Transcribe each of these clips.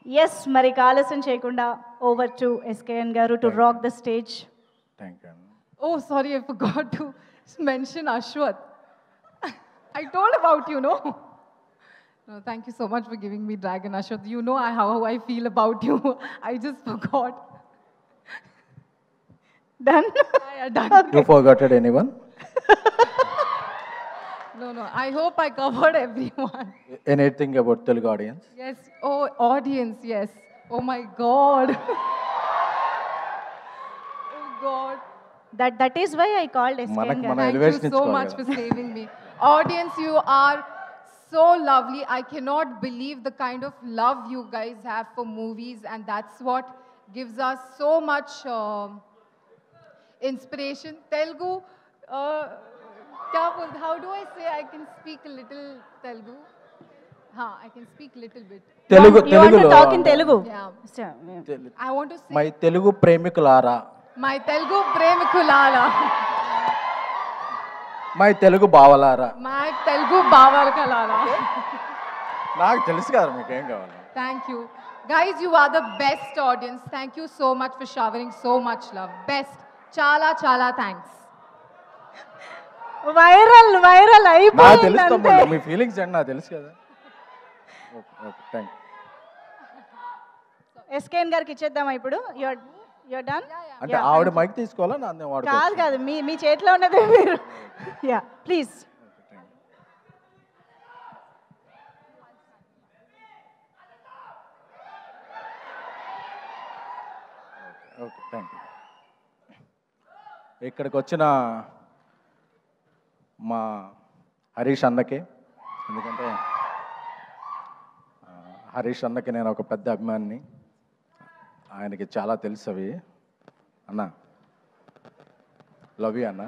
Yes మరి ఆలస్యం చేయకుండా ఓవర్ టు ఎస్కేఎన్ గారు to rock the stage. Thank you. Oh, sorry, I forgot to mention Ashwath. I told about you, no? No, thank you so much for giving me Dragon Ashwath. You know how I feel about you. I just forgot. Done. Yeah, done. You forgot anyone? No, I hope I covered everyone. Anything about Telugu audience? Yes. Oh, audience, yes. Oh my God. Oh God. That is why I called S K N గారు. మన Thank elevation you so ఇచ్చుకోవాలి much కదా. for saving me. Audience, you are so lovely. I cannot believe the kind of love you guys have for movies, and that's what gives us so much inspiration. Telugu, how do I say? I can speak a little Telugu. I can speak a little bit. Telugu You want to తెలుగులో talk in Telugu? Yeah. I want to say my Telugu ప్రేమికులారా, my Telugu Premikulala, my Telugu బావలారా. my Telugu Bavarkalala. నాకు తెలుసు కదా మీకేం కావాలి. Thank you. Guys, you are the best audience. Thank you so much for showering so much love. Best. Chala, chala, thanks. Viral నాకు అయిపోయింది తెలుసు అంతే. తమ్ముడు, మీ ఫీలింగ్స్ అండి నాకు తెలుసు కదా. Okay okay thank you. SKN గారికి ఇచ్చేద్దామా ఇప్పుడు? You're done. అంటే ఆవిడ మైక్ తీసుకోవాలా నా కాదు వాడుకోవాలి? కాదు, మీ చేతిలో ఉన్నది మీరు. Yeah please. Okay thank you. ఇక్కడికి వచ్చిన మా హరీష్ అన్నకి, ఎందుకంటే హరీష్ అన్నకి నేను ఒక పెద్ద అభిమానిని, ఆయనకి చాలా తెలుసు అవి. అన్న లవ్ యూ అన్న.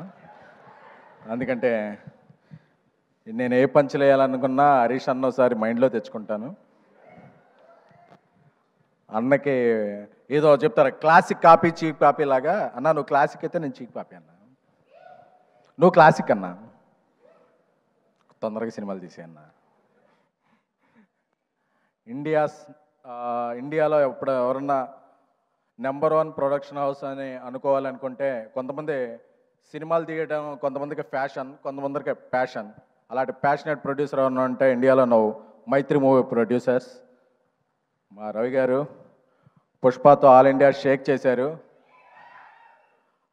ఎందుకంటే నేను ఏ పంచులు వేయాలనుకున్నా హరీష్ అన్న ఒకసారి మైండ్లో తెచ్చుకుంటాను. అన్నకి ఏదో చెప్తారు క్లాసిక్ కాపీ చీప్ కాపీ లాగా. అన్న నువ్వు క్లాసిక్ అయితే నేను చీప్ కాపీ అన్న, నువ్వు క్లాసిక్ అన్న, తొందరగా సినిమాలు తీసే అన్న. ఇండియాలో ఎప్పుడు ఎవరన్నా నెంబర్ 1 ప్రొడక్షన్ హౌస్ అని అనుకోవాలనుకుంటే కొంతమంది సినిమాలు తీయడం, కొంతమందికి ఫ్యాషన్, కొంతమందికి ప్యాషన్. అలాంటి ప్యాషనేట్ ప్రొడ్యూసర్ ఎవరన్నా అంటే ఇండియాలో నువ్వు మైత్రి మూవీ ప్రొడ్యూసర్స్. మా రవి గారు పుష్పతో ఆల్ ఇండియా షేక్ చేశారు.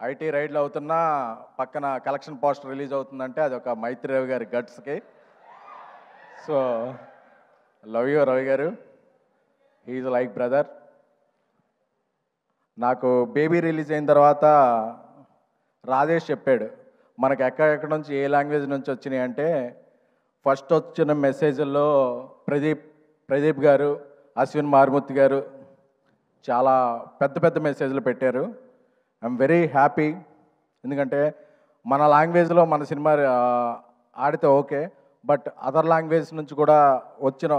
ఐటీ రైడ్లు అవుతున్నా పక్కన కలెక్షన్ పోస్టర్ రిలీజ్ అవుతుందంటే అది ఒక మైత్రి రవి గారి గట్స్కి. సో లవ్ యూ రవి గారు, హీఈస్ లైక్ బ్రదర్. నాకు బేబీ రిలీజ్ అయిన తర్వాత రాజేష్ చెప్పాడు మనకు ఎక్కడెక్కడ నుంచి ఏ లాంగ్వేజ్ నుంచి వచ్చినాయి అంటే, ఫస్ట్ వచ్చిన మెసేజ్ల్లో ప్రదీప్ గారు, అశ్విన్ మారుమూర్తి గారు చాలా పెద్ద పెద్ద మెసేజ్లు పెట్టారు. I'm very happy. ఎందుకంటే మన లాంగ్వేజ్లో మన సినిమా ఆడితే ఓకే, బట్ అదర్ లాంగ్వేజ్ నుంచి కూడా వచ్చిన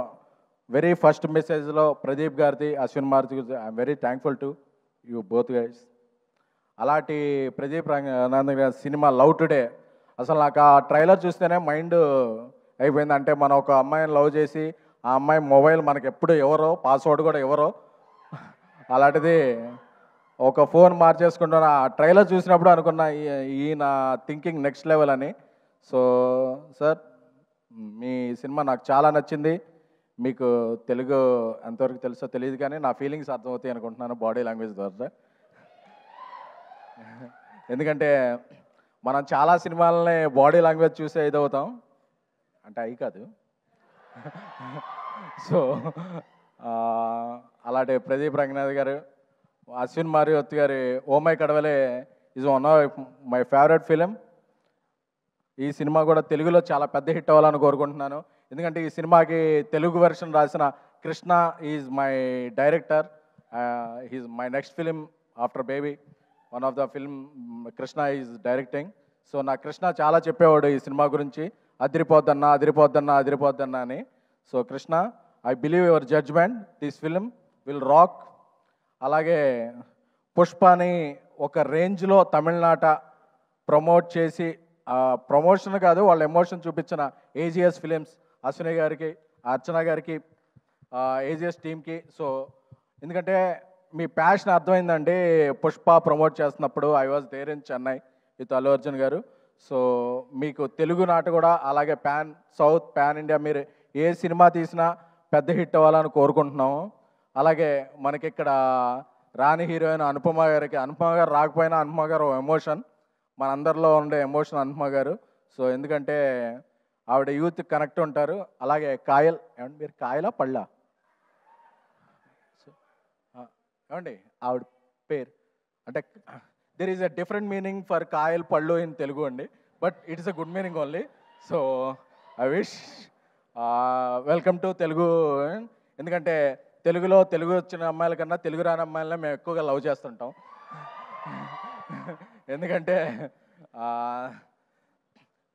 వెరీ ఫస్ట్ మెసేజ్లో ప్రదీప్ గారిది, అశ్విన్ మారుతి గారిది, I'm very thankful to you both guys. అలాంటి ప్రదీప్ రంగనాథ్ గారి సినిమా లవ్ టుడే అసలు నాకు ఆ ట్రైలర్ చూస్తేనే మైండ్ అయిపోయింది. అంటే మనం ఒక అమ్మాయిని లవ్ చేసి ఆ అమ్మాయి మొబైల్ మనకి ఎప్పుడు ఎవరో, పాస్వర్డ్ కూడా ఎవరో, అలాంటిది ఒక ఫోన్ మార్చేసుకుంటున్న ఆ ట్రైలర్ చూసినప్పుడు అనుకున్నా ఈయన థింకింగ్ నెక్స్ట్ లెవెల్ అని. సో సార్ మీ సినిమా నాకు చాలా నచ్చింది. మీకు తెలుగు ఎంతవరకు తెలుసో తెలియదు కానీ నా ఫీలింగ్స్ అర్థమవుతాయి అనుకుంటున్నాను బాడీ లాంగ్వేజ్ ద్వారా. ఎందుకంటే మనం చాలా సినిమాలని బాడీ లాంగ్వేజ్ చూసే ఇదవుతాం, అంటే అవి కాదు. సో అలాంటి ప్రదీప్ రంగనాథ్ గారు, అశ్విన్ మారుతి గారి oh my Kadavule is one of my favourite film. ఈ సినిమా కూడా తెలుగులో చాలా పెద్ద హిట్ అవ్వాలని కోరుకుంటున్నాను. ఎందుకంటే ఈ సినిమాకి తెలుగు వెర్షన్ రాసిన Krishna is my director. He's my next film after Baby. One of the film Krishna is directing. So నా కృష్ణ చాలా చెప్పేవాడు ఈ సినిమా గురించి, అదిరిపోద్దన్నా అదిరిపోద్దన్నా అదిరిపోద్దన్నా అని. So Krishna, I believe your judgment, this film will rock. అలాగే పుష్పని ఒక రేంజ్లో తమిళనాట ప్రమోట్ చేసి, ప్రమోషన్ కాదు వాళ్ళ ఎమోషన్ చూపించిన ఏజిఎస్ ఫిలిమ్స్ అశ్విని గారికి, అర్చన గారికి, ఏజిఎస్ టీమ్కి. సో ఎందుకంటే మీ ప్యాషన్ అర్థమైందండి. పుష్ప ప్రమోట్ చేస్తున్నప్పుడు I was there in Chennai with Allu Arjun గారు. సో మీకు తెలుగు నాట కూడా అలాగే సౌత్ పాన్ ఇండియా మీరు ఏ సినిమా తీసినా పెద్ద హిట్ అవ్వాలని కోరుకుంటున్నాము. అలాగే మనకి ఇక్కడ రాణి హీరోయిన్ అనుపమ గారు రాకపోయినా అనుపమ గారు ఎమోషన్, మనందరిలో ఉండే ఎమోషన్ అనుపమ గారు. సో ఎందుకంటే ఆవిడ యూత్ కనెక్ట్ ఉంటారు. అలాగే కాయల్, ఏమండి మీరు కాయలా పళ్ళా? ఏమండి ఆవిడ పేరు అంటే there is a different meaning for కాయల్ పళ్ళు ఇన్ తెలుగు అండి, but it is a good meaning only. So I wish welcome to Telugu. ఎందుకంటే తెలుగు వచ్చిన అమ్మాయిల కన్నా తెలుగు రాని అమ్మాయిలనే మేము ఎక్కువగా లవ్ చేస్తుంటాం. ఎందుకంటే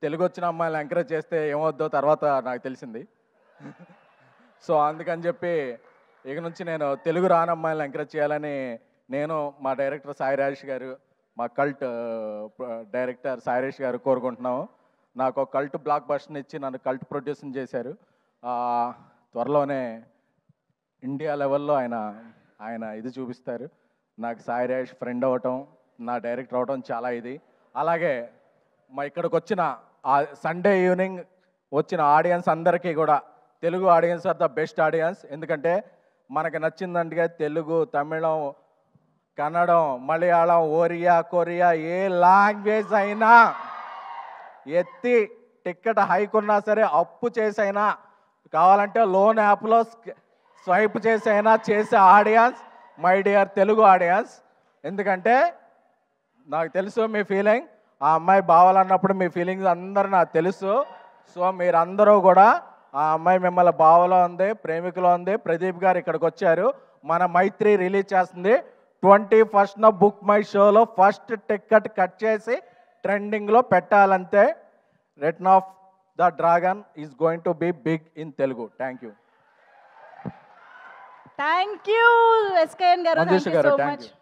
తెలుగు వచ్చిన అమ్మాయిలు ఎంకరేజ్ చేస్తే ఏమవుద్దో తర్వాత నాకు తెలిసింది. సో అందుకని చెప్పి ఇక నుంచి నేను తెలుగు రాని అమ్మాయిలను ఎంకరేజ్ చేయాలని నేను, మా డైరెక్టర్ సాయి రాజేష్ గారు, మా కల్ట్ డైరెక్టర్ సాయి రాజేష్ గారు కోరుకుంటున్నాము. నాకు ఒక కల్ట్ బ్లాక్ బస్టర్ని ఇచ్చి నన్ను కల్ట్ ప్రొడ్యూసింగ్ చేశారు. త్వరలోనే ఇండియా లెవెల్లో ఆయన ఇది చూపిస్తారు. నాకు సాయి రాజేష్ ఫ్రెండ్ అవ్వటం, నా డైరెక్టర్ అవ్వటం చాలా ఇది. అలాగే మా ఇక్కడికి వచ్చిన సండే ఈవినింగ్ వచ్చిన ఆడియన్స్ అందరికీ కూడా, Telugu audience are the best audience. ఎందుకంటే మనకు నచ్చిందంటే తెలుగు, తమిళం, కన్నడం, మలయాళం, ఒరియా, కొరియా ఏ లాంగ్వేజ్ అయినా ఎత్తి టికెట్ హైక్ ఉన్నా సరే అప్పు చేసైనా, కావాలంటే లోన్ యాప్లో స్వైప్ చేసైనా చేసే audience my dear Telugu audience. ఎందుకంటే నాకు తెలుసు మీ ఫీలింగ్, ఆ అమ్మాయి బావాలన్నప్పుడు మీ ఫీలింగ్స్ అందరూ నాకు తెలుసు. సో మీరందరూ కూడా ఆ అమ్మాయి మిమ్మల్ని బావలో ఉంది, ప్రేమికులో ఉంది. ప్రదీప్ గారు ఇక్కడికి వచ్చారు, మన మైత్రి రిలీజ్ చేస్తుంది 21st బుక్ మై షోలో ఫస్ట్ టికెట్ కట్ చేసి ట్రెండింగ్లో పెట్టాలంతే. Return of the dragon is going to be big in Telugu. Thank you. Thank you SKN గారు, మంజుష థ్యాంక్ యూ గారు, so thank much. you.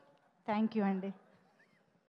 Thank you అండి.